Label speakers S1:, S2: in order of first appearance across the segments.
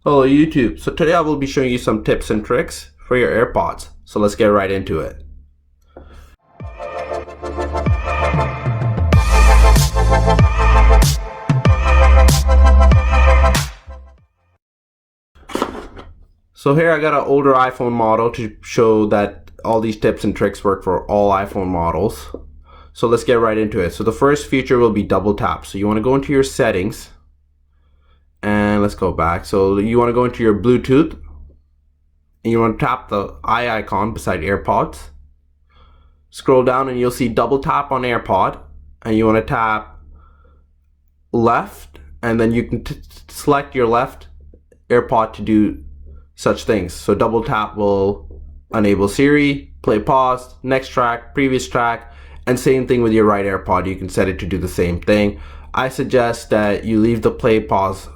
S1: Hello YouTube. So today I will be showing you some tips and tricks for your AirPods. So let's get right into it. So here I got an older iPhone model to show that all these tips and tricks work for all iPhone models. So let's get right into it. So the first feature will be double tap. So you want to go into your settings. And let's go back. So you want to go into your Bluetooth and you want to tap the eye icon beside AirPods. Scroll down and you'll see double tap on AirPod, and you want to tap left, and then you can select your left AirPod to do such things. So double tap will enable Siri, play pause, next track, previous track, and same thing with your right AirPod. You can set it to do the same thing. I suggest that you leave the play pause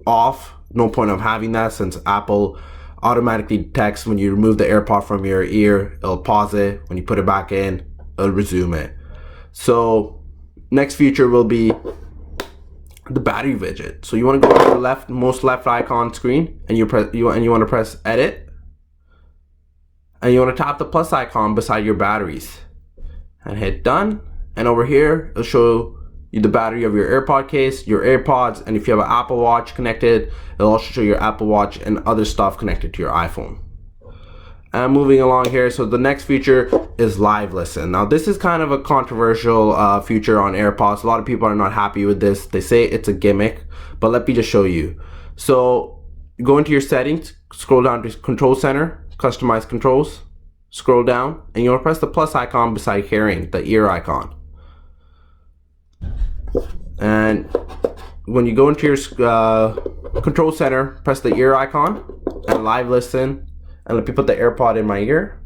S1: off. No point of having that, since Apple automatically detects when you remove the AirPod from your ear, it'll pause it. When you put it back in, it'll resume it. So next feature will be the battery widget. So you want to go to the most left icon screen, and you want to press edit, and you want to tap the plus icon beside your batteries and hit done. And over here it'll show you the battery of your AirPod case, your AirPods, and if you have an Apple Watch connected, it'll also show your Apple Watch and other stuff connected to your iPhone. And moving along here, so the next feature is live listen. Now this is kind of a controversial feature on AirPods. A lot of people are not happy with this. They say it's a gimmick, but let me just show you. So go into your settings, scroll down to Control Center, Customize Controls, scroll down, and you want to press the plus icon beside hearing, the ear icon. And when you go into your Control Center, press the ear icon and live listen, and let me put the AirPod in my ear,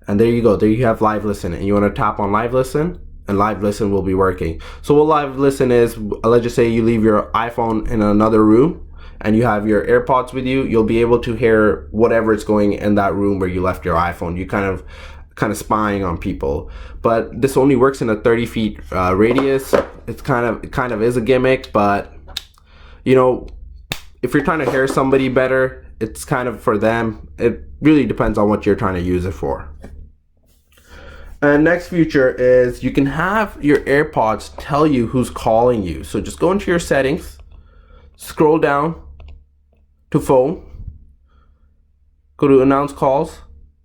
S1: and there you go. There you have live listen, and you want to tap on live listen, and live listen will be working. So what live listen is, let's just say you leave your iPhone in another room and you have your AirPods with you, you'll be able to hear whatever is going in that room where you left your iPhone. You kind of spying on people, but this only works in a 30 feet radius. It's kind of is a gimmick, but you know, if you're trying to hear somebody better, it's kind of for them. It really depends on what you're trying to use it for. And next feature is you can have your AirPods tell you who's calling you. So just go into your settings, scroll down to phone, go to announce calls,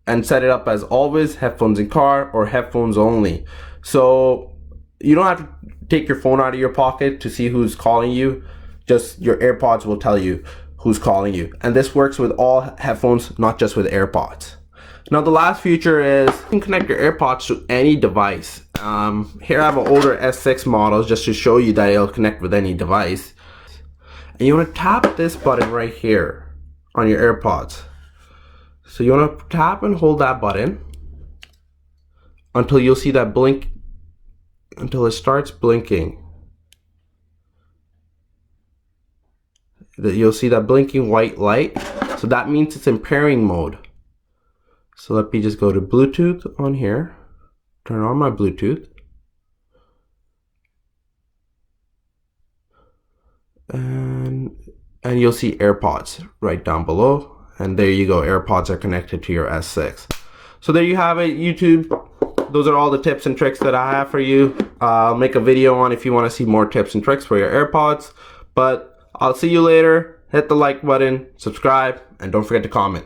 S1: and set it up as always, headphones in car, or headphones only. So you don't have to take your phone out of your pocket to see who's calling you. Just your AirPods will tell you who's calling you. And this works with all headphones, not just with AirPods. Now the last feature is you can connect your AirPods to any device. Here I have an older S6 model just to show you that it'll connect with any device. And you want to tap this button right here on your AirPods. So you want to tap and hold that button until you'll see that blink, until it starts blinking. You'll see that blinking white light. So that means it's in pairing mode. So let me just go to Bluetooth on here, turn on my Bluetooth, and you'll see AirPods right down below. And there you go, AirPods are connected to your S6. So there you have it, YouTube. Those are all the tips and tricks that I have for you. I'll make a video on if you want to see more tips and tricks for your AirPods. But I'll see you later. Hit the like button, subscribe, and don't forget to comment.